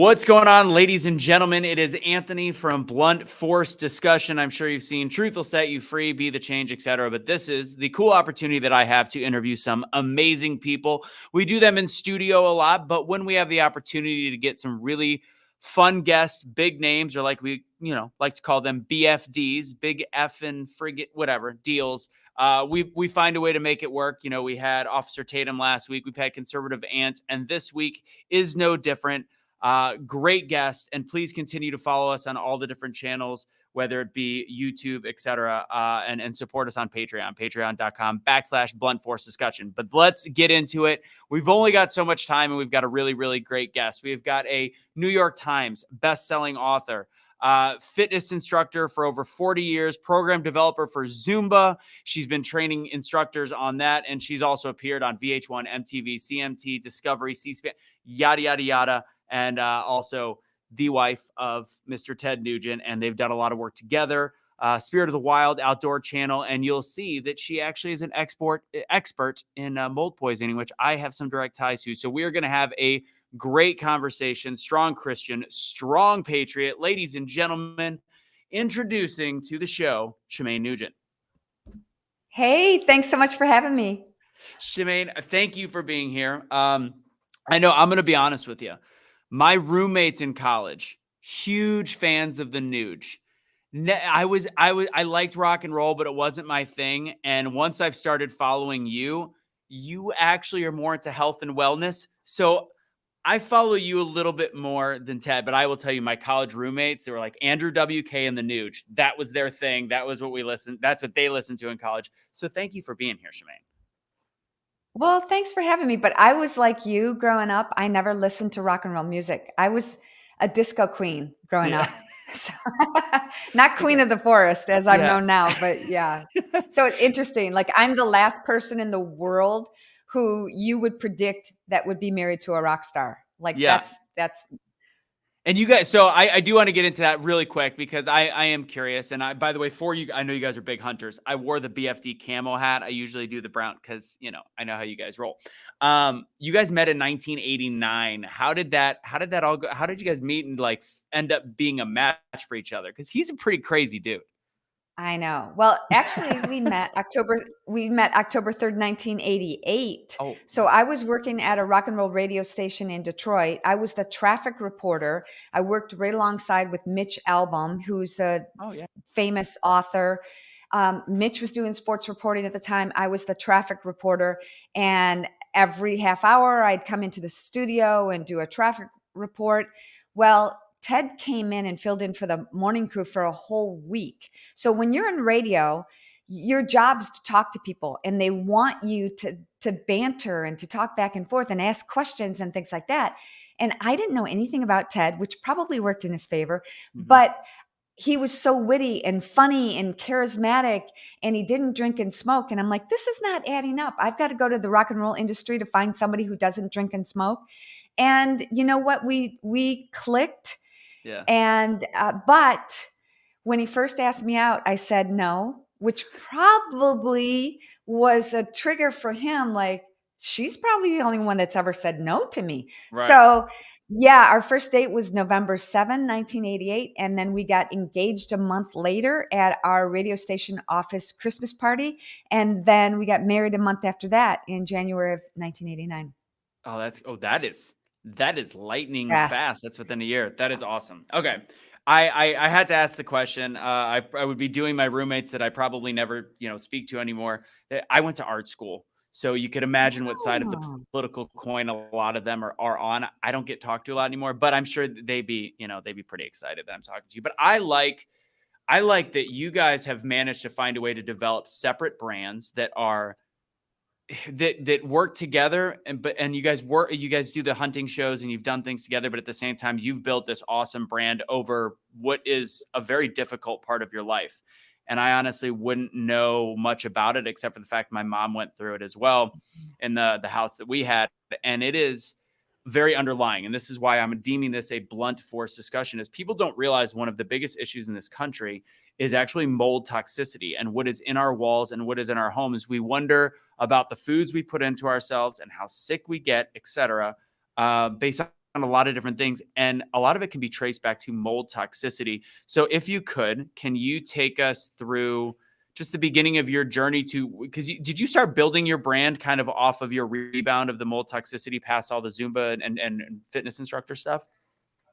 What's going on, ladies and gentlemen? It is Anthony from Blunt Force Discussion. I'm sure you've seen Truth Will Set You Free, Be the Change, etc. But this is the cool opportunity that I have to interview some amazing people. We do them in studio a lot, but when we have the opportunity to get some really fun guests, big names, or like we, like to call them BFDs, big effing frigate, whatever deals. We find a way to make it work. We had Officer Tatum last week. We've had Conservative Ants, and this week is no different. Great guest, and please continue to follow us on all the different channels, whether it be YouTube, etc., and support us on Patreon, patreon.com/Blunt Force Discussion. But let's get into it. We've only got so much time, and we've got a really, really great guest. We've got a New York Times best-selling author, fitness instructor for over 40 years, program developer for Zumba. She's been training instructors on that, and she's also appeared on VH1, MTV, CMT, Discovery, C-SPAN, yada, yada, yada. And also the wife of Mr. Ted Nugent, and they've done a lot of work together. Spirit of the Wild Outdoor Channel, and you'll see that she actually is an expert in mold poisoning, which I have some direct ties to. So we are going to have a great conversation. Strong Christian, strong patriot. Ladies and gentlemen, introducing to the show, Shemane Nugent. Hey, thanks so much for having me. Shemane, thank you for being here. I know I'm going to be honest with you. My roommates in college, huge fans of the Nuge. I liked rock and roll, but it wasn't my thing. And once I've started following you, you actually are more into health and wellness. So I follow you a little bit more than Ted, but I will tell you, my college roommates, they were like Andrew WK and the Nuge. That was their thing. That was what we listened. That's what they listened to in college. So thank you for being here, Shemane. Well, thanks for having me. But I was like you growing up. I never listened to rock and roll music. I was a disco queen growing up. So, not queen of the forest as I'm known now, but yeah. So it's interesting. Like I'm the last person in the world who you would predict that would be married to a rock star. Like that's. And you guys, so I do want to get into that really quick because I am curious. And by the way, for you, I know you guys are big hunters. I wore the BFD camo hat. I usually do the brown because, I know how you guys roll. You guys met in 1989. How did that all go? How did you guys meet and like end up being a match for each other? Because he's a pretty crazy dude. I know. Well, actually, we met October 3rd, 1988. Oh. So I was working at a rock and roll radio station in Detroit. I was the traffic reporter. I worked right alongside with Mitch Albom, who's a famous author. Mitch was doing sports reporting at the time. I was the traffic reporter. And every half hour, I'd come into the studio and do a traffic report. Well, Ted came in and filled in for the morning crew for a whole week. So when you're in radio, your job's to talk to people and they want you to banter and to talk back and forth and ask questions and things like that. And I didn't know anything about Ted, which probably worked in his favor, but he was so witty and funny and charismatic and he didn't drink and smoke. And I'm like, this is not adding up. I've got to go to the rock and roll industry to find somebody who doesn't drink and smoke. And you know what? We clicked. Yeah. And, but when he first asked me out, I said no, which probably was a trigger for him. Like, she's probably the only one that's ever said no to me. Right. So yeah, our first date was November 7, 1988. And then we got engaged a month later at our radio station office Christmas party. And then we got married a month after that in January of 1989. That is lightning fast. That's within a year. That is awesome. Okay. I had to ask the question. I would be doing my roommates that I probably never, speak to anymore. I went to art school. So you could imagine what side of the political coin a lot of them are on. I don't get talked to a lot anymore, but I'm sure they'd be pretty excited that I'm talking to you. But I like that you guys have managed to find a way to develop separate brands that are that work together, and you guys do the hunting shows and you've done things together, but at the same time you've built this awesome brand over what is a very difficult part of your life. And I honestly wouldn't know much about it except for the fact my mom went through it as well in the house that we had. And it is very underlying. And this is why I'm deeming this a blunt force discussion, is people don't realize one of the biggest issues in this country is actually mold toxicity and what is in our walls and what is in our homes. We wonder about the foods we put into ourselves and how sick we get, etc., based a lot of different things, and a lot of it can be traced back to mold toxicity. So if you could, can you take us through just the beginning of your journey to, because did you start building your brand kind of off of your rebound of the mold toxicity past all the Zumba and fitness instructor stuff?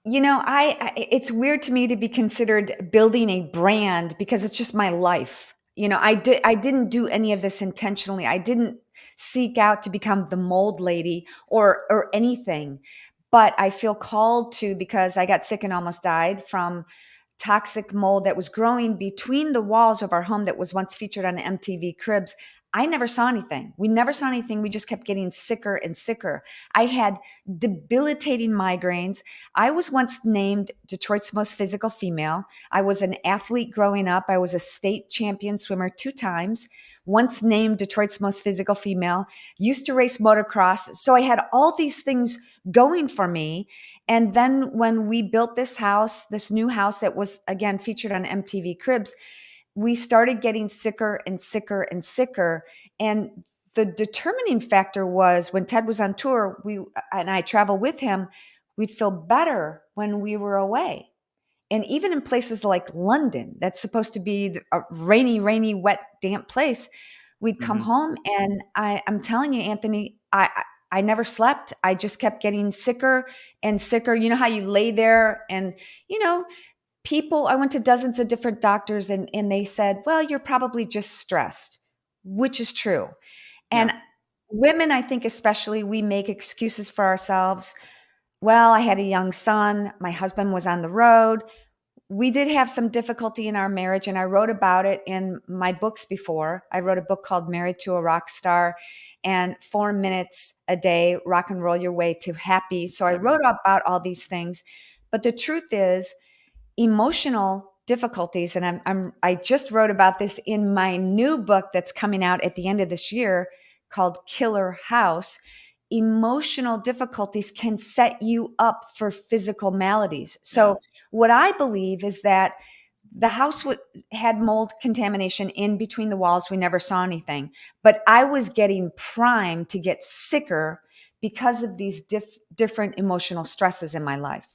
It's weird to me to be considered building a brand because it's just my life. I didn't do any of this intentionally. I didn't seek out to become the mold lady or anything. But I feel called to, because I got sick and almost died from toxic mold that was growing between the walls of our home that was once featured on MTV Cribs. I never saw anything. We never saw anything. We just kept getting sicker and sicker. I had debilitating migraines. I was once named Detroit's most physical female. I was an athlete growing up. I was a state champion swimmer 2 times, once named Detroit's most physical female, used to race motocross. So I had all these things going for me. And then when we built this house, this new house that was again featured on MTV Cribs, we started getting sicker and sicker and sicker. And the determining factor was when Ted was on tour, and I travel with him, we'd feel better when we were away. And even in places like London, that's supposed to be a rainy, wet, damp place, we'd come Mm-hmm. home and I'm telling you, Anthony, I never slept. I just kept getting sicker and sicker. You know how you lay there and, you know, I went to dozens of different doctors and they said, well, you're probably just stressed, which is true. Yeah. And women, I think especially, we make excuses for ourselves. Well, I had a young son. My husband was on the road. We did have some difficulty in our marriage, and I wrote about it in my books before. I wrote a book called Married to a Rock Star and 4 minutes a day, rock and roll your way to happy. So I wrote about all these things. But the truth is, emotional difficulties, and I just wrote about this in my new book that's coming out at the end of this year called Killer House. Emotional difficulties can set you up for physical maladies. Yeah. So what I believe is that the house had mold contamination in between the walls. We never saw anything, but I was getting primed to get sicker because of these different emotional stresses in my life.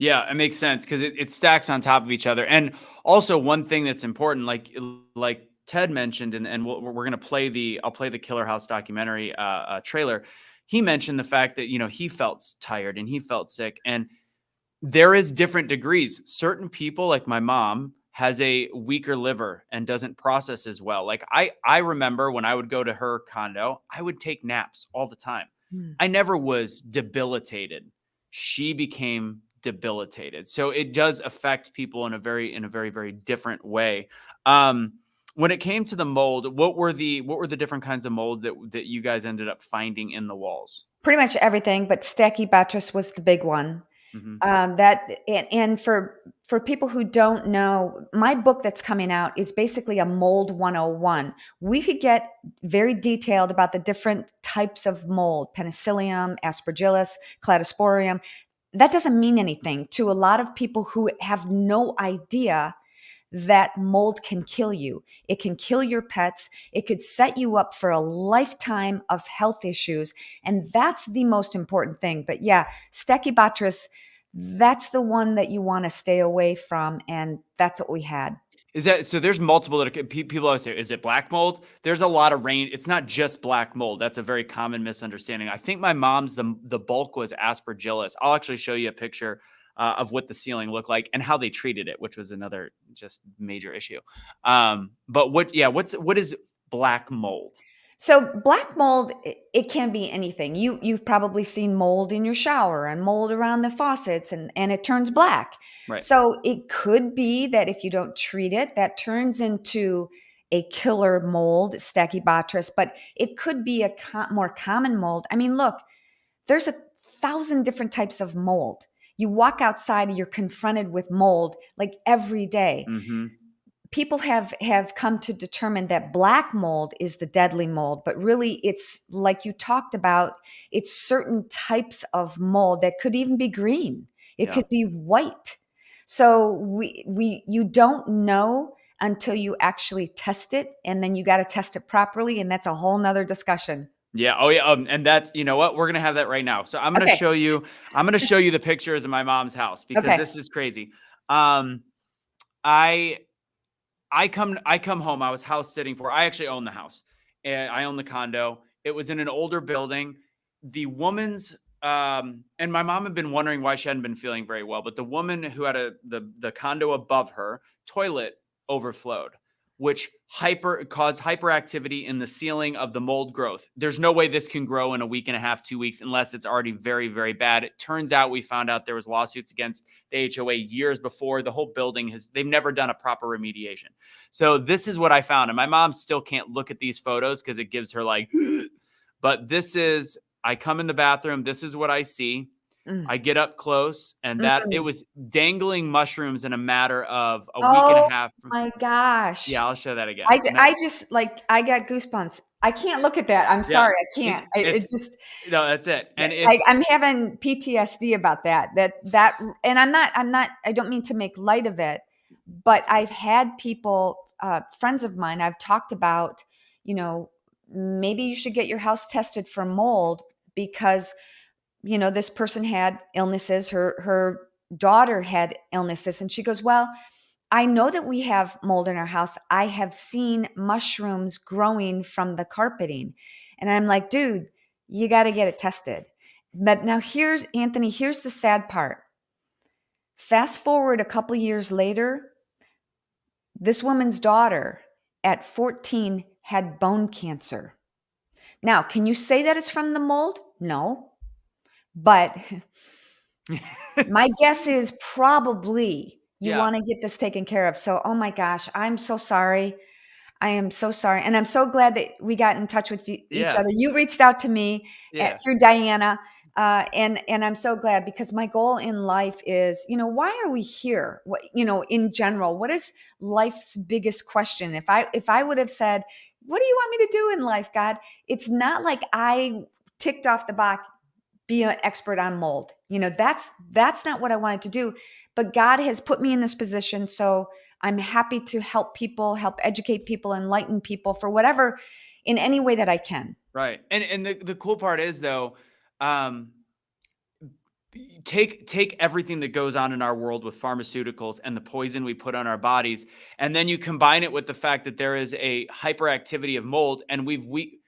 Yeah, it makes sense because it stacks on top of each other. And also one thing that's important, like Ted mentioned, and we're gonna play I'll play the Killer House documentary trailer. He mentioned the fact that he felt tired and he felt sick, and there is different degrees. Certain people, like my mom, has a weaker liver and doesn't process as well. Like I remember when I would go to her condo, I would take naps all the time. Hmm. I never was debilitated. She became debilitated. So it does affect people in a very different way. When it came to the mold, what were the different kinds of mold that you guys ended up finding in the walls? Pretty much everything, but Stachybotrys was the big one. Hmm. And for people who don't know, my book that's coming out is basically a mold 101. We could get very detailed about the different types of mold: penicillium, aspergillus, cladosporium. That doesn't mean anything to a lot of people who have no idea that mold can kill you. It can kill your pets. It could set you up for a lifetime of health issues. And that's the most important thing. But yeah, Stachybotrys, that's the one that you want to stay away from. And that's what we had. Is that so? There's multiple people always say, is it black mold? There's a lot of range. It's not just black mold. That's a very common misunderstanding. I think my mom's the bulk was aspergillus. I'll actually show you a picture of what the ceiling looked like and how they treated it, which was another just major issue. But what is black mold? So black mold, it can be anything. You've probably seen mold in your shower and mold around the faucets and it turns black. Right. So it could be that if you don't treat it, that turns into a killer mold, Stachybotrys, but it could be a more common mold. I mean, look, there's 1,000 different types of mold. You walk outside and you're confronted with mold like every day. Mm-hmm. People have come to determine that black mold is the deadly mold, but really it's like you talked about, it's certain types of mold that could even be green. It Yeah. could be white. So you don't know until you actually test it, and then you got to test it properly, and that's a whole nother discussion. Yeah. Oh, yeah. And that's, you know what? We're gonna have that right now. So I'm gonna Okay. show you. I'm gonna show you the pictures of my mom's house because Okay. this is crazy. Um, I I come home. I was house sitting for. I actually own the house. And I own the condo. It was in an older building. The woman's and my mom had been wondering why she hadn't been feeling very well, but the woman who had the condo above her toilet overflowed, which hyper caused hyperactivity in the ceiling of the mold growth. There's no way this can grow in a week and a half, 2 weeks, unless it's already very, very bad. It turns out we found out there was lawsuits against the HOA years before. The whole building they've never done a proper remediation. So this is what I found. And my mom still can't look at these photos because it gives her like, but this is, I come in the bathroom. This is what I see. Mm. I get up close, and that it Mm. was dangling mushrooms in a matter of a week and a Oh half. my gosh. Yeah, I'll show that again. I just like I got goosebumps. I can't look at that. I'm Yeah, sorry, I can't. it's it just no, that's it. And I'm having PTSD about that. And I don't mean to make light of it, but I've had people, friends of mine, I've talked about, you know, maybe you should get your house tested for mold because, you know, this person had illnesses, her daughter had illnesses, and she goes, well, I know that we have mold in our house. I have seen mushrooms growing from the carpeting. And I'm like, dude, you got to get it tested. But now here's Anthony, here's the sad part. Fast forward a couple years later, this woman's daughter at 14 had bone cancer. Now, can you say that it's from the mold? No. But my guess is probably you yeah, want to get this taken care of. So, oh my gosh, I'm so sorry. I am so sorry. And I'm so glad that we got in touch with each yeah, other. You reached out to me yeah, through Diana. And I'm so glad because my goal in life is, you know, why are we here? What, you know, in general, what is life's biggest question? If I would have said, what do you want me to do in life, God? It's not like I ticked off the box, be an expert on mold. You know, that's not what I wanted to do. But God has put me in this position. So I'm happy to help people, help educate people, enlighten people for whatever, in any way that I can. right. And the cool part is though, um, take everything that goes on in our world with pharmaceuticals and the poison we put on our bodies, and then you combine it with the fact that there is a hyperactivity of mold, and we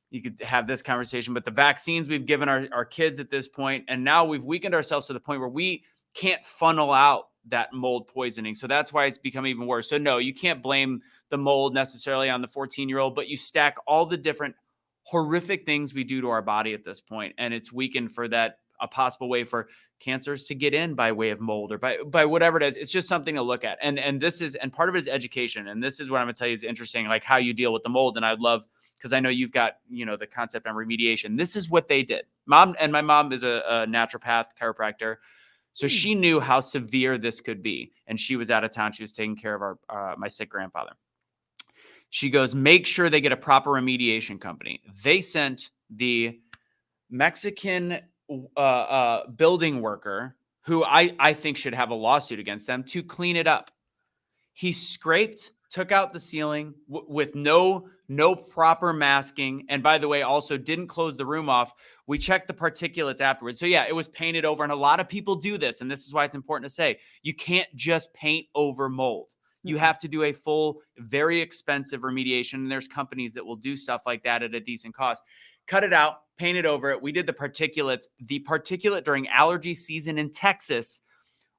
you could have this conversation, but the vaccines we've given our kids at this point, and now we've weakened ourselves to the point where we can't funnel out that mold poisoning. So that's why it's become even worse. So no, you can't blame the mold necessarily on the 14-year-old, but you stack all the different horrific things we do to our body at this point, and it's weakened for that a possible way for cancers to get in by way of mold or by whatever it is. It's just something to look at. And this is, and part of it is education. And this is what I'm gonna tell you is interesting, like how you deal with the mold. And I'd love, because I know you've got, you know, the concept on remediation. This is what they did. My mom is a naturopath chiropractor. So she knew how severe this could be. And she was out of town. She was taking care of my sick grandfather. She goes, make sure they get a proper remediation company. They sent the Mexican building worker, who I think should have a lawsuit against them, to clean it up. He scraped, took out the ceiling with no proper masking, and by the way, also didn't close the room off. We checked the particulates afterwards. So yeah, it was painted over, and a lot of people do this, and this is why it's important to say you can't just paint over mold. You have to do a full, very expensive remediation, and there's companies that will do stuff like that at a decent cost. Cut it out, paint it over it. We did the particulates. The particulate during allergy season in Texas,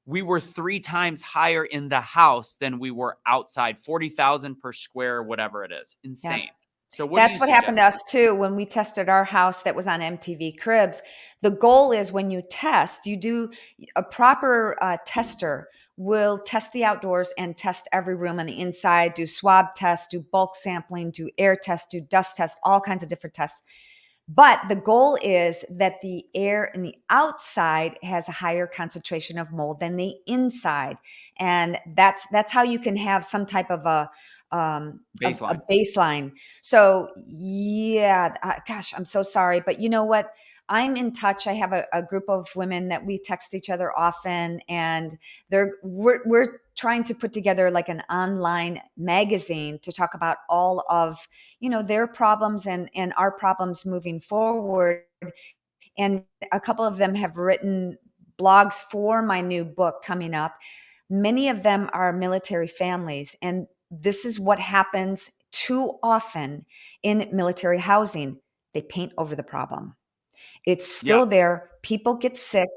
we were 3 times higher in the house than we were outside, 40,000 per square, whatever it is. Yeah. Insane. So what do That's you what happened suggest? to us too when we tested our house that was on MTV Cribs. The goal is when you test, you do a proper tester will test the outdoors and test every room on the inside, do swab tests, do bulk sampling, do air tests, do dust tests, all kinds of different tests. But the goal is that the air in the outside has a higher concentration of mold than the inside, and that's how you can have some type of a Baseline. baseline. So yeah, gosh, I'm so sorry, but you know what? I'm in touch. I have a group of women that we text each other often, and we're trying to put together like an online magazine to talk about all of, their problems and our problems moving forward. And a couple of them have written blogs for my new book coming up. Many of them are military families, and this is what happens too often in military housing. They paint over the problem. It's Yeah. still there. People get sick.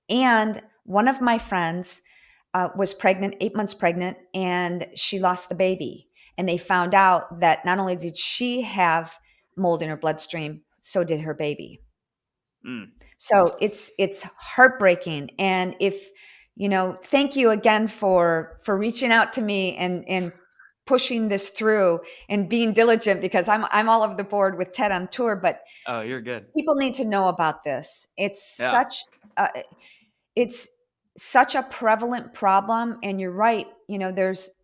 And one of my friends was pregnant, 8 months pregnant, and she lost the baby. And they found out that not only did she have mold in her bloodstream, so did her baby. Mm. So it's heartbreaking. And if, thank you again for reaching out to me and pushing this through and being diligent, because I'm all over the board with Ted on tour, but Oh, you're good. people need to know about this. Yeah. Uh, it's such a prevalent problem, and you're right.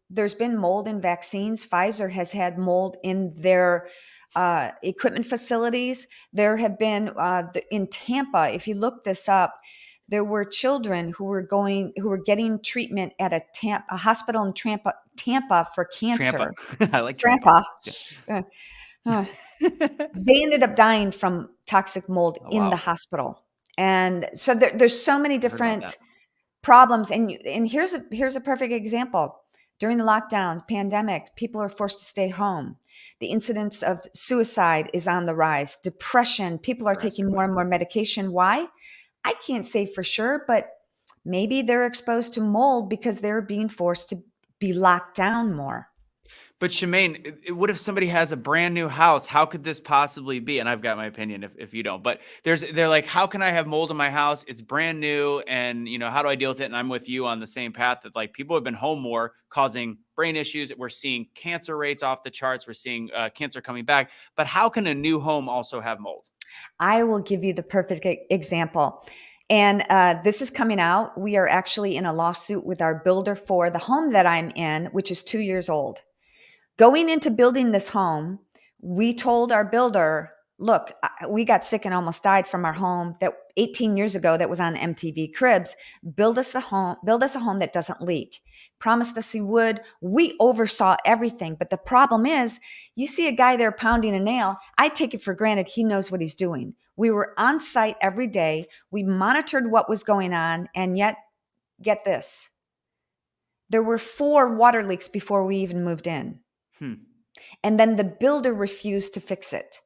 There's been mold in vaccines. Pfizer has had mold in their equipment facilities. There have been in Tampa. If you look this up, there were children who were getting treatment at a hospital in Tampa for Trampa. cancer. I like Trampa. Tampa. Uh, they ended up dying from toxic mold Oh, in the wow. hospital. And so there's so many I heard about that. different problems. And here's a perfect example. During the lockdowns, pandemic, people are forced to stay home. The incidence of suicide is on the rise. Depression, people are taking more and more medication. Why? I can't say for sure, but maybe they're exposed to mold because they're being forced to be locked down more. But Shemane, what if somebody has a brand new house? How could this possibly be? And I've got my opinion if you don't, but they're like, how can I have mold in my house? It's brand new. And how do I deal with it? And I'm with you on the same path that like people have been home more causing brain issues. We're seeing cancer rates off the charts. We're seeing cancer coming back, but how can a new home also have mold? I will give you the perfect example. And this is coming out. We are actually in a lawsuit with our builder for the home that I'm in, which is 2 years old. Going into building this home, we told our builder, look, we got sick and almost died from our home that 18 years ago that was on MTV Cribs. Build us a home that doesn't leak. Promised us he would. We oversaw everything. But the problem is, you see a guy there pounding a nail, I take it for granted he knows what he's doing. We were on site every day. We monitored what was going on. And yet, get this, there were 4 water leaks before we even moved in. And then the builder refused to fix it.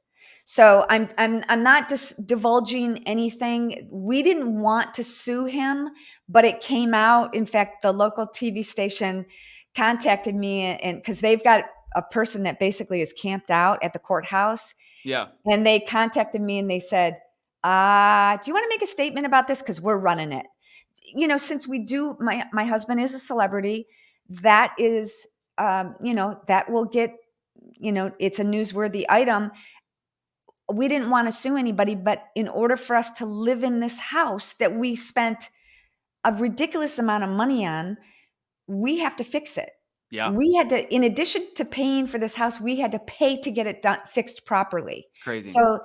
So I'm not just divulging anything. We didn't want to sue him, but it came out. In fact, the local TV station contacted me, and because they've got a person that basically is camped out at the courthouse. Yeah. And they contacted me and they said, do you want to make a statement about this? Because we're running it. Since my husband is a celebrity, that is, that will get, it's a newsworthy item. We didn't want to sue anybody, but in order for us to live in this house that we spent a ridiculous amount of money on, we have to fix it. Yeah. We had to, in addition to paying for this house, we had to pay to get it done, fixed properly. It's crazy. So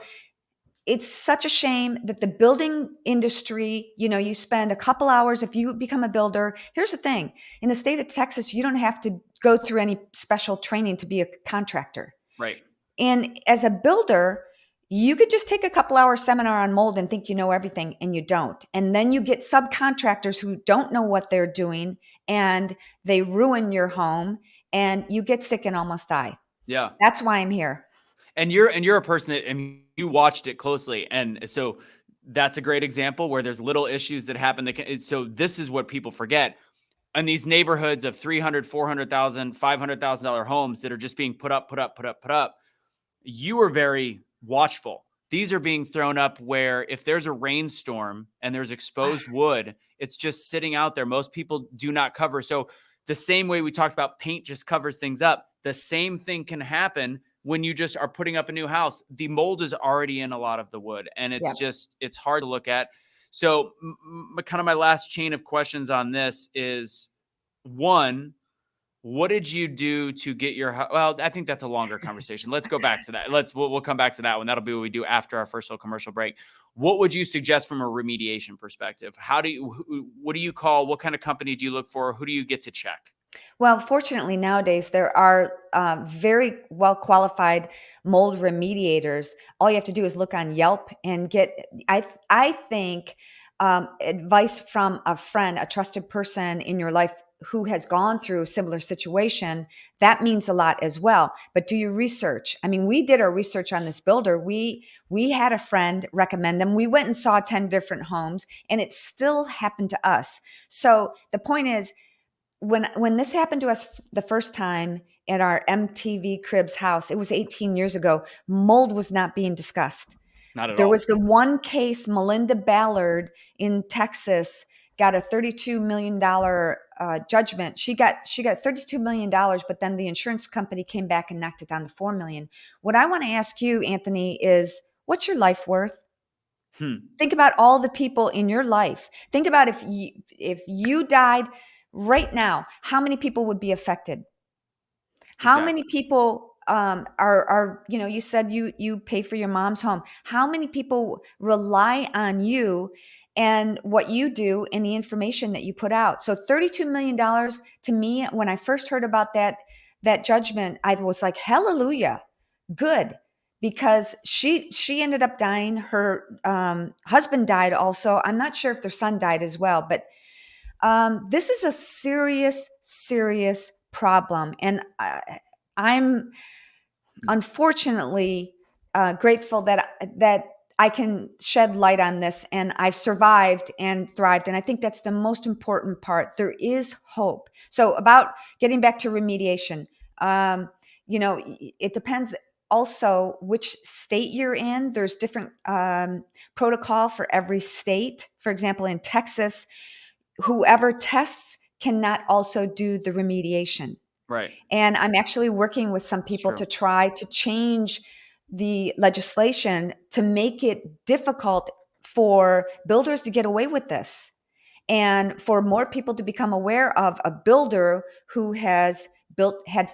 it's such a shame that the building industry, you spend a couple hours if you become a builder. Here's the thing. In the state of Texas, you don't have to go through any special training to be a contractor. Right. And as a builder, you could just take a couple hour seminar on mold and think you know everything, and you don't. And then you get subcontractors who don't know what they're doing, and they ruin your home, and you get sick and almost die. Yeah. That's why I'm here. And you're a person that, I mean, you watched it closely. And so that's a great example where there's little issues that happen. So this is what people forget. In these neighborhoods of 300, 400,000, $500,000 homes that are just being put up, you are very watchful. These are being thrown up where if there's a rainstorm and there's exposed wood, it's just sitting out there. Most people do not cover. So the same way we talked about paint just covers things up, the same thing can happen when you just are putting up a new house. The mold is already in a lot of the wood, and it's hard to look at. So kind of my last chain of questions on this is, one, What did you do to get your, well, I think that's a longer conversation. Let's go back to that. We'll come back to that one. That'll be what we do after our first little commercial break. What would you suggest from a remediation perspective? What do you call, what kind of company do you look for? Who do you get to check? Well, fortunately, nowadays there are very well qualified mold remediators. All you have to do is look on Yelp and get, I think, advice from a friend, a trusted person in your life who has gone through a similar situation. That means a lot as well. But do your research. I mean, we did our research on this builder. We had a friend recommend them. We went and saw 10 different homes, and it still happened to us. So the point is, when this happened to us the first time at our MTV Cribs house, it was 18 years ago, mold was not being discussed. Not at There all. was the one case, Melinda Ballard in Texas got a $32 million judgment. She got $32 million, but then the insurance company came back and knocked it down to $4 million. What I want to ask you, Anthony, is what's your life worth? Think about all the people in your life. Think about if you died right now, how many people would be affected? How Exactly. many people are you said you pay for your mom's home. How many people rely on you and what you do and the information that you put out? So $32 million to me, when I first heard about that judgment, I was like, hallelujah, good. Because she ended up dying. Her husband died also. I'm not sure if their son died as well, but this is a serious, serious problem. And I'm unfortunately grateful that I can shed light on this, and I've survived and thrived. And I think that's the most important part. There is hope. So about getting back to remediation, it depends also which state you're in. There's different protocol for every state. For example, in Texas, whoever tests cannot also do the remediation. Right. And I'm actually working with some people to try to change the legislation to make it difficult for builders to get away with this, and for more people to become aware of a builder who had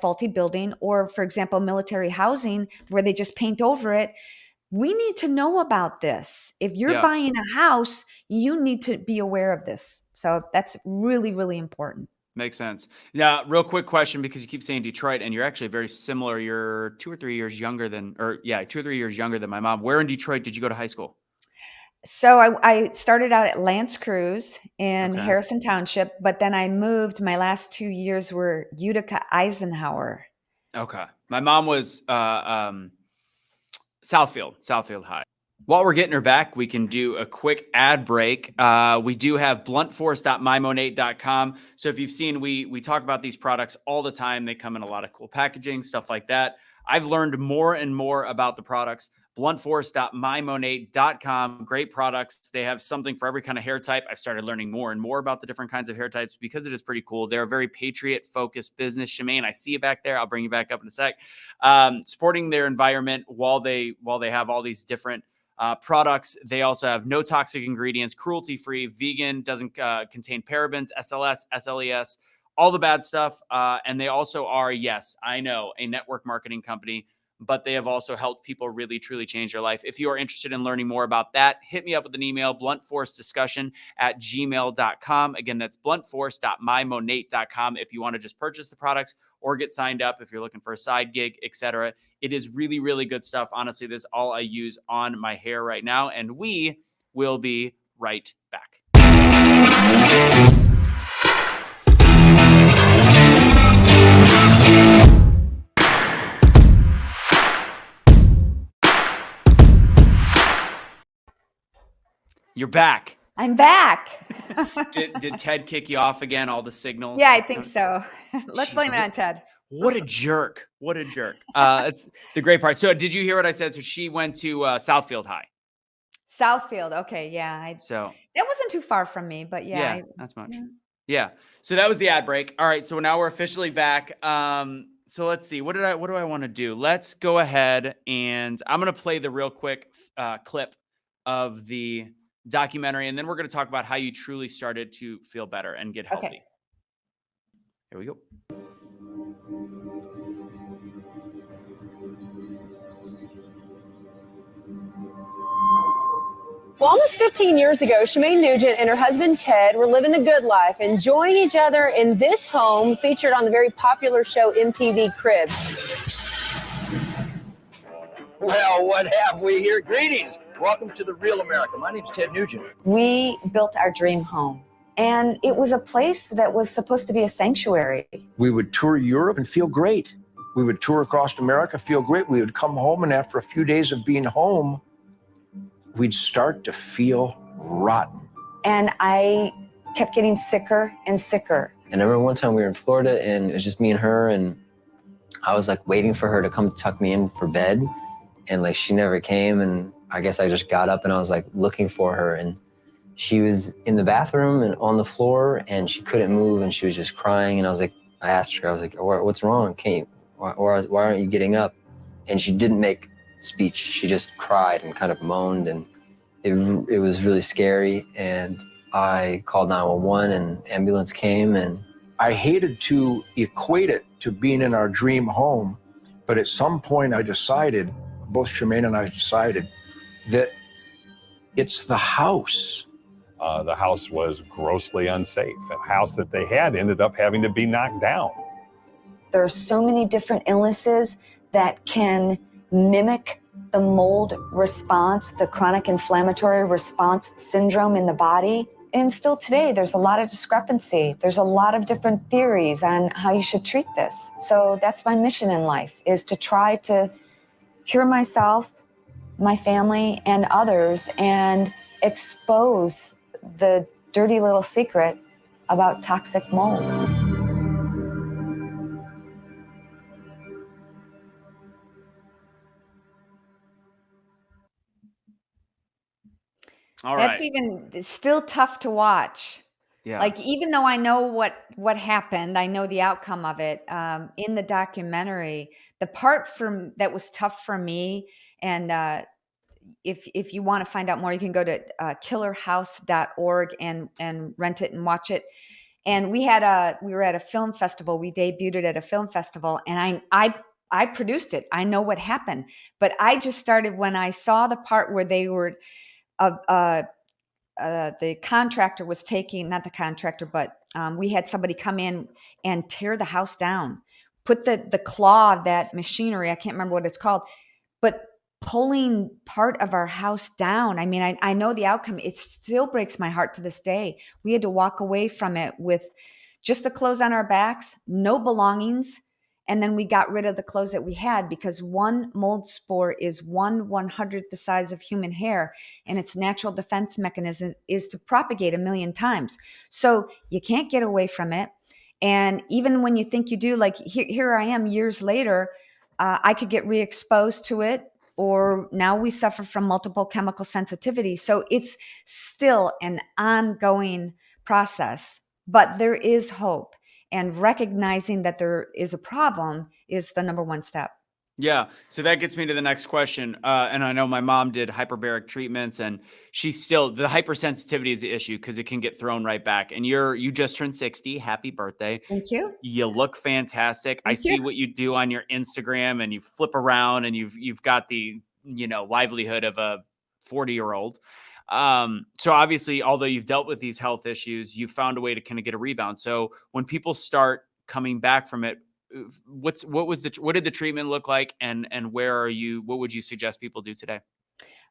faulty building, or for example, military housing where they just paint over it. We need to know about this. If you're buying a house, you need to be aware of this. So that's really, really important. Makes sense. Yeah, real quick question, because you keep saying Detroit, and you're actually very similar. You're 2 or 3 years younger than, 2 or 3 years younger than my mom. Where in Detroit did you go to high school? So I started out at Lance Cruz in Okay. Harrison Township, but then I moved. My last 2 years were Utica Eisenhower. Okay. My mom was Southfield High. While we're getting her back, we can do a quick ad break. We do have bluntforce.mymonate.com. So if you've seen, we talk about these products all the time. They come in a lot of cool packaging, stuff like that. I've learned more and more about the products. Bluntforce.mymonate.com. Great products. They have something for every kind of hair type. I've started learning more and more about the different kinds of hair types because it is pretty cool. They're a very patriot-focused business. Shemane, I see you back there. I'll bring you back up in a sec. Supporting their environment while they have all these different products. They also have no toxic ingredients, cruelty-free, vegan, doesn't contain parabens, SLS, SLES, all the bad stuff. And they also are, yes, I know, a network marketing company, but they have also helped people really, truly change their life. If you are interested in learning more about that, hit me up with an email, bluntforcediscussion@gmail.com. Again, that's bluntforce.mymonate.com if you want to just purchase the products or get signed up if you're looking for a side gig, etc. It is really, really good stuff. Honestly, this is all I use on my hair right now, and we will be right back. You're back. I'm back. Did Ted kick you off again? All the signals? Yeah, I think so. Let's blame it on Ted. What a jerk. What a jerk. It's the great part. So did you hear what I said? So she went to Southfield High. Southfield. Okay. Yeah. That wasn't too far from me, but yeah. Yeah, that's much. Yeah. So that was the ad break. All right. So now we're officially back. So let's see. What do I want to do? Let's go ahead, and I'm going to play the real quick clip of the documentary, and then we're going to talk about how you truly started to feel better and get healthy. Okay. Here we go. Well, almost 15 years ago, Shemane Nugent and her husband Ted were living the good life, enjoying each other in this home featured on the very popular show MTV Cribs. Well, what have we here? Greetings. Welcome to the real America. My name's Ted Nugent. We built our dream home, and it was a place that was supposed to be a sanctuary. We would tour Europe and feel great. We would tour across America, feel great. We would come home, and after a few days of being home, we'd start to feel rotten. And I kept getting sicker and sicker. And I remember one time we were in Florida, and it was just me and her, and I was like waiting for her to come tuck me in for bed, and like she never came, and I guess I just got up and I was like looking for her, and she was in the bathroom and on the floor, and she couldn't move, and she was just crying. And I asked her, I was like, what's wrong? Why aren't you getting up? And she didn't make speech. She just cried and kind of moaned, and it was really scary. And I called 911, and ambulance came. And I hated to equate it to being in our dream home, but at some point I decided, both Shemane and I decided, that it's the house. The house was grossly unsafe. A house that they had ended up having to be knocked down. There are so many different illnesses that can mimic the mold response, the chronic inflammatory response syndrome in the body. And still today, there's a lot of discrepancy. There's a lot of different theories on how you should treat this. So that's my mission in life, is to try to cure myself, my family, and others, and expose the dirty little secret about toxic mold. All right. That's even still tough to watch. Yeah. Like, even though I know what happened, I know the outcome of it. In the documentary, the part that was tough for me, and if you want to find out more, you can go to killerhouse.org and rent it and watch it. And we were at a film festival. We debuted it at a film festival, and I produced it. I know what happened, but I just started when I saw the part where they were. The contractor was taking, not the contractor, but we had somebody come in and tear the house down, put the claw of that machinery, I can't remember what it's called, but pulling part of our house down. I mean, I know the outcome. It still breaks my heart to this day. We had to walk away from it with just the clothes on our backs, no belongings. And then we got rid of the clothes that we had, because one mold spore is 1/100th the size of human hair, and its natural defense mechanism is to propagate 1,000,000 times. So you can't get away from it. And even when you think you do, like here I am years later, I could get re-exposed to it, or now we suffer from multiple chemical sensitivity. So it's still an ongoing process, but there is hope. And recognizing that there is a problem is the number one step. Yeah. So that gets me to the next question. And I know my mom did hyperbaric treatments, and she's still, the hypersensitivity is the issue because it can get thrown right back. And you just turned 60. Happy birthday. Thank you. You look fantastic. Thank see you. what you do on your Instagram, and you flip around, and you've got the, livelihood of a 40-year-old. So obviously, although you've dealt with these health issues, you found a way to kind of get a rebound. So when people start coming back from it, what did the treatment look like, and where are you? What would you suggest people do today?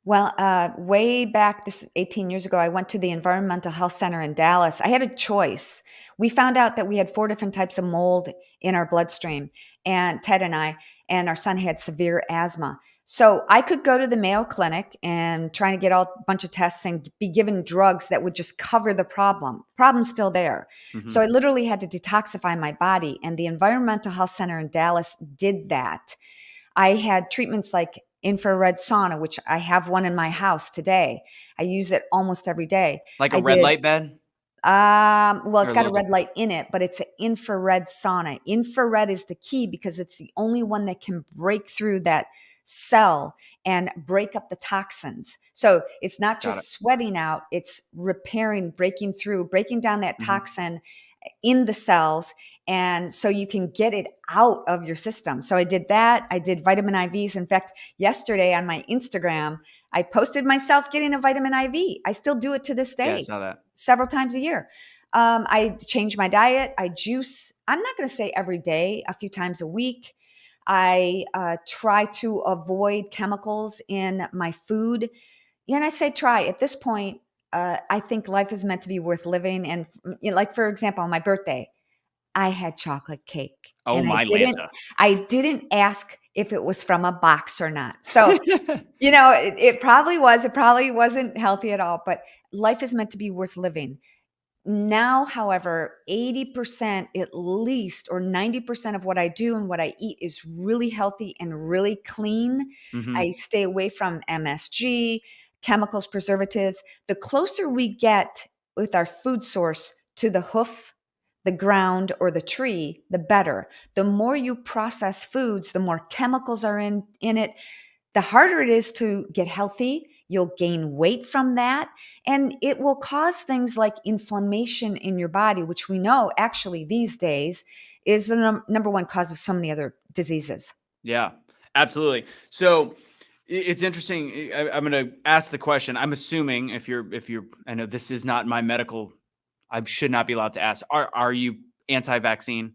Well, way back, this is 18 years ago, I went to the Environmental Health Center in Dallas. I had a choice. We found out that we had 4 different types of mold in our bloodstream, and Ted and I, and our son had severe asthma. So I could go to the Mayo Clinic and try to get a bunch of tests and be given drugs that would just cover the problem. Problem's still there. Mm-hmm. So I literally had to detoxify my body, and the Environmental Health Center in Dallas did that. I had treatments like infrared sauna, which I have one in my house today. I use it almost every day. Like a red light bed? Well, it's got a red light in it, but it's an infrared sauna. Infrared is the key because it's the only one that can break through that cell and break up the toxins. So it's not just sweating out, it's repairing, breaking through, breaking down that toxin in the cells. And so you can get it out of your system. So I did that. I did vitamin IVs. In fact, yesterday on my Instagram, I posted myself getting a vitamin IV. I still do it to this day. Yeah, I saw that. Several times a year. I change my diet. I juice. I'm not going to say every day, a few times a week. I try to avoid chemicals in my food. And I say try. At this point, I think life is meant to be worth living. And like, for example, on my birthday, I had chocolate cake. Oh, and my Lanta. I didn't ask if it was from a box or not. So, it probably was. It probably wasn't healthy at all, but life is meant to be worth living. Now, however, 80% at least, or 90% of what I do and what I eat is really healthy and really clean. Mhm. I stay away from MSG, chemicals, preservatives. The closer we get with our food source to the hoof, the ground, or the tree, the better. The more you process foods, the more chemicals are in it, the harder it is to get healthy. You'll gain weight from that, and it will cause things like inflammation in your body, which we know actually these days is the number one cause of so many other diseases. Yeah, absolutely. So it's interesting. I'm going to ask the question. I'm assuming if you're, I know this is not my medical, I should not be allowed to ask. Are you anti-vaccine,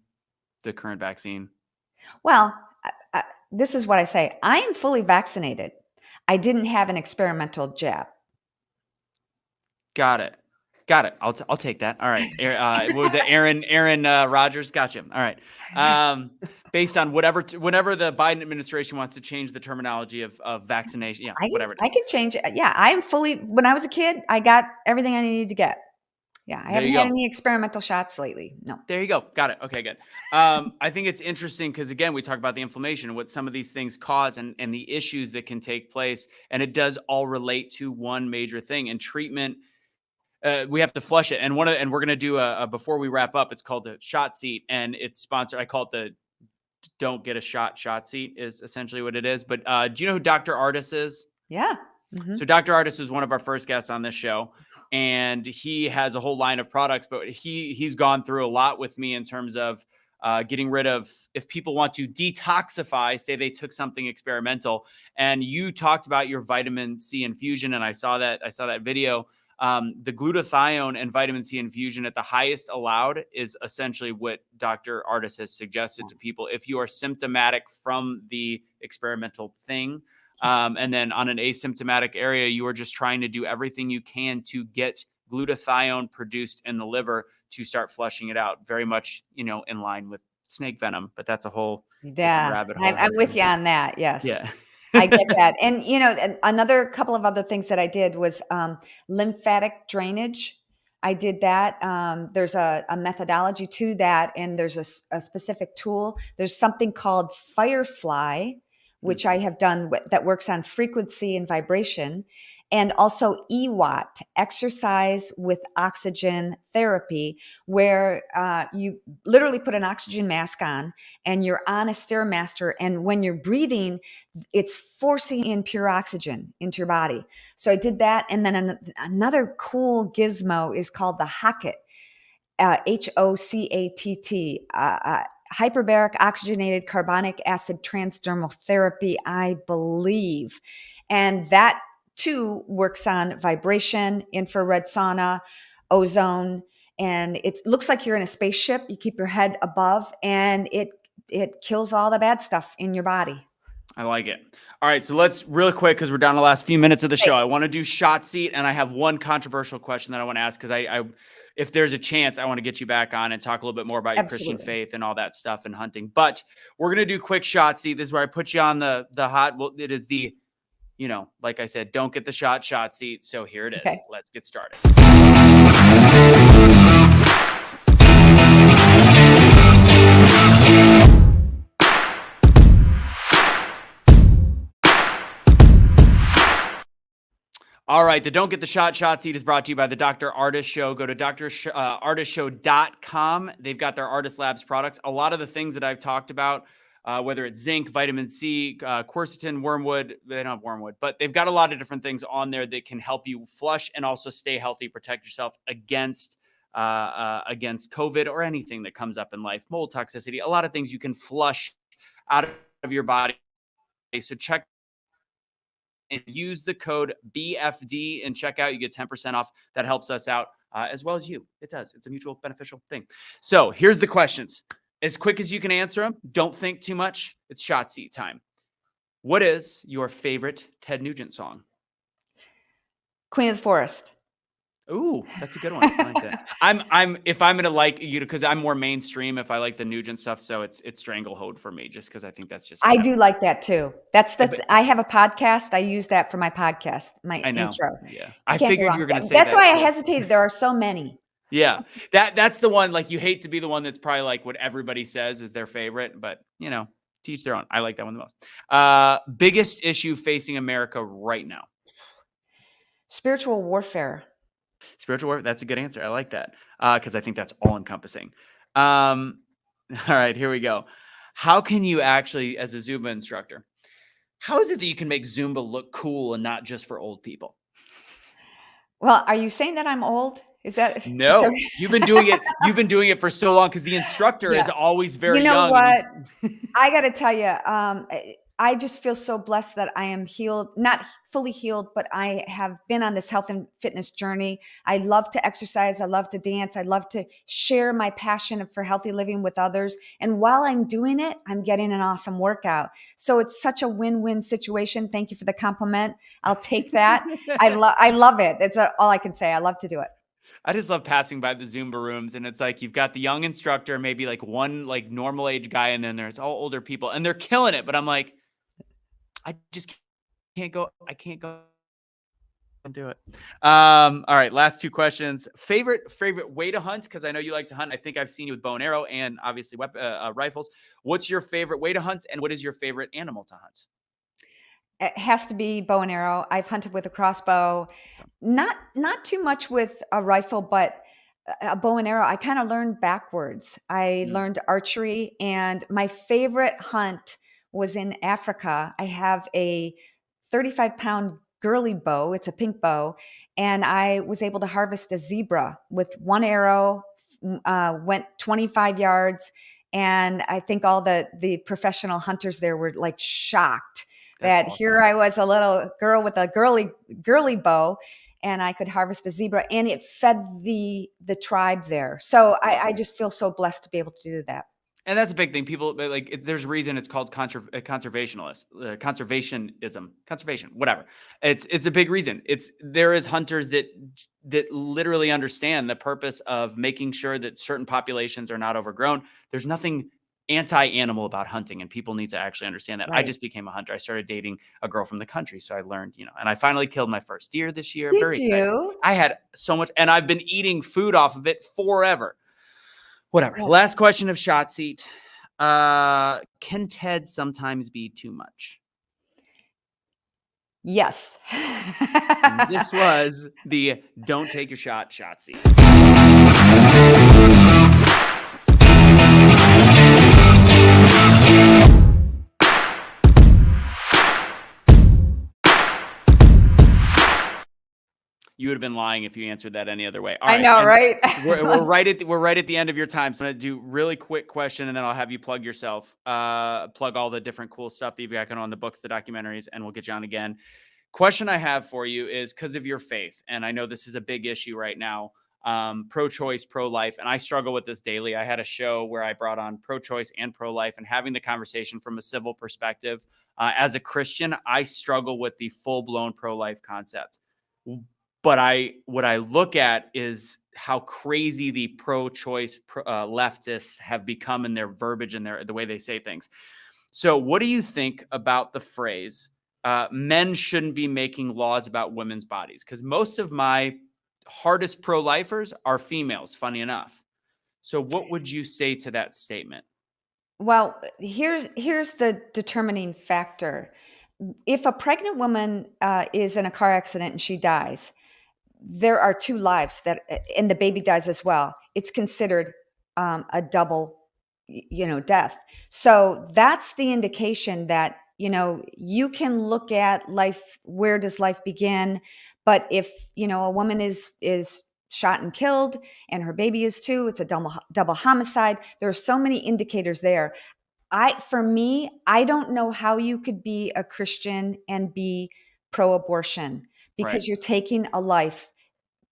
the current vaccine? Well, this is what I say. I am fully vaccinated. I didn't have an experimental jab. Got it. I'll take that. All right. What was it? Aaron Rodgers. Gotcha. All right. Based on whenever the Biden administration wants to change the terminology of vaccination. Yeah. Whatever. I can change it. Yeah. I am fully, when I was a kid, I got everything I needed to get. Yeah. I haven't had any experimental shots lately. No. There you go. Got it. Okay, good. I think it's interesting because, again, we talk about the inflammation and what some of these things cause and the issues that can take place. And it does all relate to one major thing. And treatment, we have to flush it. And we're going to do a before we wrap up, it's called the Shotsy, and it's sponsored. I call it the Don't Get a Shotsy is essentially what it is. But do you know who Dr. Ardis is? Yeah. Mm-hmm. So Dr. Ardis was one of our first guests on this show, and he has a whole line of products, but he's gone through a lot with me in terms of getting rid of, if people want to detoxify, say they took something experimental. And you talked about your vitamin C infusion, and I saw that video. The glutathione and vitamin C infusion at the highest allowed is essentially what Dr. Ardis has suggested to people if you are symptomatic from the experimental thing. And then on an asymptomatic area, you are just trying to do everything you can to get glutathione produced in the liver to start flushing it out. Very much, in line with snake venom, but that's a whole rabbit hole. I'm with you on that. Yes. Yeah. I get that. And, another couple of other things that I did was lymphatic drainage. I did that. There's a methodology to that, and there's a specific tool. There's something called Firefly, which I have done that works on frequency and vibration, and also EWAT, exercise with oxygen therapy, where you literally put an oxygen mask on and you're on a Stairmaster. And when you're breathing, it's forcing in pure oxygen into your body. So I did that. And then another cool gizmo is called the HOCAT, HOCATT, hyperbaric oxygenated carbonic acid transdermal therapy, I believe. And that too works on vibration, infrared sauna, ozone, and it looks like you're in a spaceship. You keep your head above, and it kills all the bad stuff in your body. I like it. All right, so let's really quick, because we're down to the last few minutes of the show. I want to do Shotsy, and I have one controversial question that I want to ask, because I if there's a chance, I want to get you back on and talk a little bit more about your Christian faith and all that stuff and hunting. But we're going to do quick Shotsy. This is where I put you on the hot. Well, it is the, like I said, don't get the Shotsy. So here it is. Okay. Let's get started. All right, the Don't Get the Shotsy is brought to you by the Dr. Ardis Show. Go to drardisshow.com. They've got their Ardis Labs products. A lot of the things that I've talked about, whether it's zinc, vitamin C, quercetin, wormwood, they don't have wormwood, but they've got a lot of different things on there that can help you flush and also stay healthy, protect yourself against against COVID or anything that comes up in life, mold toxicity, a lot of things you can flush out of your body. So check and use the code BFD and check out. You get 10% off. That helps us out as well as you. It does. It's a mutual beneficial thing. So here's the questions. As quick as you can answer them. Don't think too much. It's Shotsy time. What is your favorite Ted Nugent song? Queen of the Forest. Ooh, that's a good one. I like that. I'm if I'm gonna like you because I'm more mainstream if I like the Nugent stuff, so it's Stranglehold for me, just because I think that's just I do like that too. That's I have a podcast. I use that for my podcast, my intro. Yeah. I figured you were gonna say that's that. why I hesitated. There are so many. Yeah. That's the one, like, you hate to be the one that's probably like what everybody says is their favorite, but teach their own. I like that one the most. Biggest issue facing America right now. Spiritual warfare. Spiritual warfare. That's a good answer. I like that. Because I think that's all encompassing. All right, here we go. How can you actually, as a Zumba instructor, how is it that you can make Zumba look cool and not just for old people? Well, are you saying that I'm old? Is that no? You've been doing it. You've been doing it for so long because the instructor is always very young. You know what? I got to tell you, I just feel so blessed that I am healed, not fully healed, but I have been on this health and fitness journey. I love to exercise. I love to dance. I love to share my passion for healthy living with others. And while I'm doing it, I'm getting an awesome workout. So it's such a win-win situation. Thank you for the compliment. I'll take that. I love it. It's all I can say. I love to do it. I just love passing by the Zumba rooms, and it's like you've got the young instructor, maybe like one like normal age guy, and then there's all older people, and they're killing it. But I'm like, I just can't go. I can't go and do it. All right, last two questions. Favorite way to hunt? Because I know you like to hunt. I think I've seen you with bow and arrow, and obviously rifles. What's your favorite way to hunt, and what is your favorite animal to hunt? It has to be bow and arrow. I've hunted with a crossbow, not too much with a rifle, but a bow and arrow. I kind of learned backwards. I learned archery, and my favorite hunt was in Africa. I have a 35-pound girly bow. It's a pink bow, and I was able to harvest a zebra with one arrow. Went 25 yards, and I think all the professional hunters there were like shocked. That's awesome. Here I was, a little girl with a girly bow, and I could harvest a zebra, and it fed the tribe there. So awesome. I just feel so blessed to be able to do that. And that's a big thing. People like, there's a reason it's called conservation, whatever. It's a big reason. There is hunters that literally understand the purpose of making sure that certain populations are not overgrown. There's nothing anti-animal about hunting, and people need to actually understand that. Right. I just became a hunter. I started dating a girl from the country, so I learned, and I finally killed my first deer this year. Did you? I had so much, and I've been eating food off of it forever. Whatever. Yes. Last question of Shotsy. Can Ted sometimes be too much? Yes. This was the Don't Take Your Shot, Shotsy. You would have been lying if you answered that any other way. All right. I know, right? we're right at the end of your time. So I'm going to do really quick question, and then I'll have you plug yourself, plug all the different cool stuff that you've got going on, the books, the documentaries, and we'll get you on again. Question I have for you is because of your faith, and I know this is a big issue right now, pro-choice, pro-life, and I struggle with this daily. I had a show where I brought on pro-choice and pro-life, and having the conversation from a civil perspective. As a Christian, I struggle with the full-blown pro-life concept. But what I look at is how crazy the pro-choice leftists have become in their verbiage and the way they say things. So what do you think about the phrase, men shouldn't be making laws about women's bodies? Because most of my hardest pro-lifers are females, funny enough. So what would you say to that statement? Well, here's the determining factor. If a pregnant woman is in a car accident and she dies, there are two lives and the baby dies as well. It's considered a double, death. So that's the indication that, you can look at life. Where does life begin? But if, a woman is shot and killed, and her baby is too. It's a double homicide. There are so many indicators there. For me, I don't know how you could be a Christian and be pro-abortion, because you're taking a life,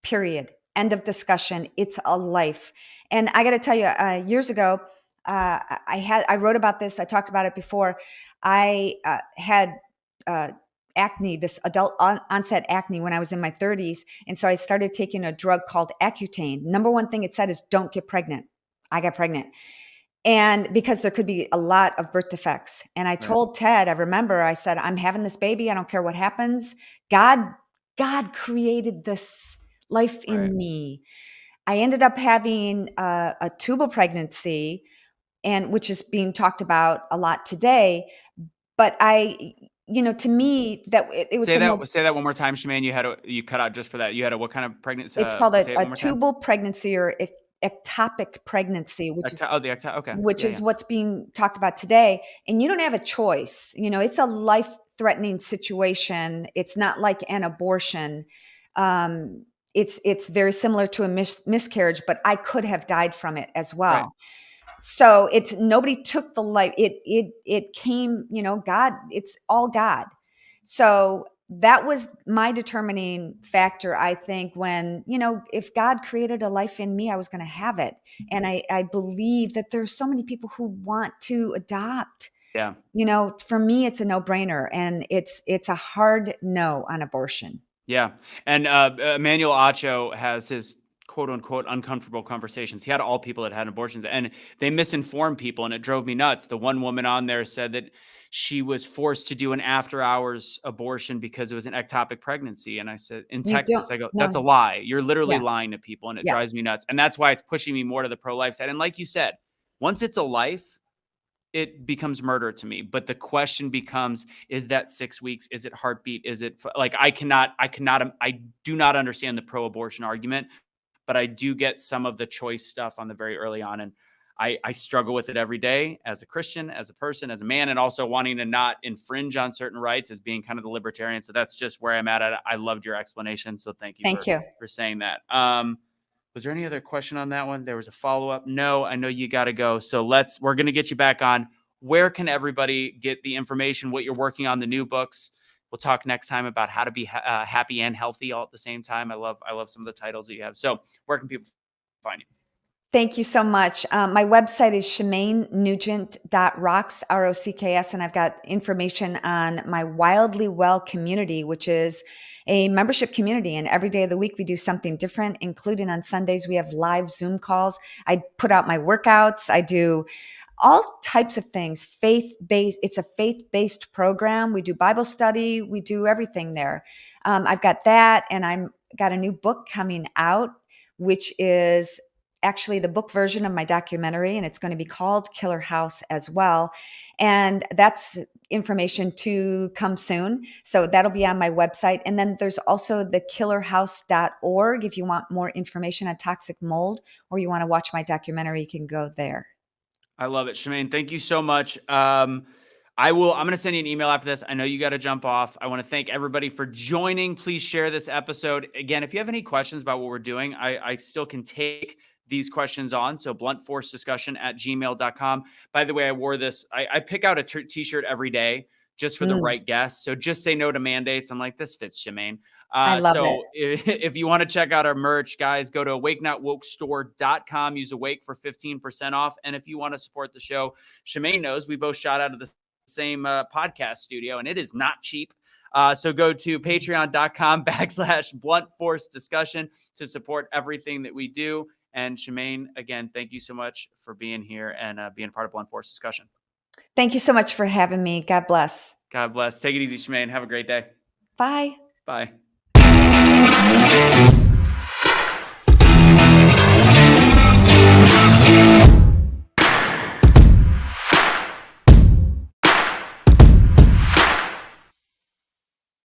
period. End of discussion. It's a life. And I got to tell you, years ago, I wrote about this. I talked about it before. I had acne, this adult onset acne, when I was in my 30s. And so I started taking a drug called Accutane. Number one thing it said is don't get pregnant. I got pregnant. And because there could be a lot of birth defects. And I told Ted, I remember, I said, I'm having this baby. I don't care what happens. God created this life in me. I ended up having a tubal pregnancy, and which is being talked about a lot today. But to me, that it was say that one more time, Shemane. You cut out just for that. You had a what kind of pregnancy? It's called a tubal pregnancy, or ectopic pregnancy, which is what's being talked about today. And you don't have a choice. It's a life-threatening situation. It's not like an abortion. It's very similar to a miscarriage, but I could have died from it as well. Right. So nobody took the life. It came, God, it's all God. So that was my determining factor, I think, when, if God created a life in me, I was going to have it. And I believe that there's so many people who want to adopt. Yeah. For me, it's a no-brainer, and it's a hard no on abortion. Yeah. And Emmanuel Acho has his quote unquote uncomfortable conversations. He had all people that had abortions, and they misinformed people, and it drove me nuts. The one woman on there said that she was forced to do an after hours abortion because it was an ectopic pregnancy. And I said, in Texas, I go, that's a lie. You're literally lying to people, and it drives me nuts. And that's why it's pushing me more to the pro-life side. And like you said, once it's a life, it becomes murder to me. But the question becomes, is that 6 weeks? Is it heartbeat? Is it like, I do not understand the pro-abortion argument, but I do get some of the choice stuff on the very early on. And I struggle with it every day as a Christian, as a person, as a man, and also wanting to not infringe on certain rights as being kind of the libertarian. So that's just where I'm at. I loved your explanation. So thank you for saying that. Was there any other question on that one? There was a follow-up. No, I know you got to go. So we're going to get you back on. Where can everybody get the information, what you're working on, the new books? We'll talk next time about how to be happy and healthy all at the same time. I love some of the titles that you have. So where can people find you? Thank you so much. My website is shemanenugent.rocks, ROCKS, and I've got information on my Wildly Well community, which is a membership community. And every day of the week, we do something different, including on Sundays, we have live Zoom calls. I put out my workouts. I do all types of things, faith-based. It's a faith-based program. We do Bible study. We do everything there. I've got that, and I've got a new book coming out, which is actually the book version of my documentary, and it's going to be called Killer House as well. And that's information to come soon. So that'll be on my website. And then there's also the killerhouse.org. If you want more information on toxic mold, or you want to watch my documentary, you can go there. I love it. Shemane, thank you so much. I'm going to send you an email after this. I know you got to jump off. I want to thank everybody for joining. Please share this episode. Again, if you have any questions about what we're doing, I still can take these questions on. So bluntforcediscussion@gmail.com. By the way, I wore this. I pick out a t-shirt every day just for the right guest. So just say no to mandates. I'm like, this fits Shemane. I love it. If you want to check out our merch, guys, go to awakenotwokestore.com. Use Awake for 15% off. And if you want to support the show, Shemane knows we both shot out of the same podcast studio, and it is not cheap. So go to patreon.com/bluntforcediscussion to support everything that we do. And Shemane, again, thank you so much for being here and being a part of Blunt Force Discussion. Thank you so much for having me. God bless. God bless. Take it easy, Shemane. Have a great day. Bye. Bye.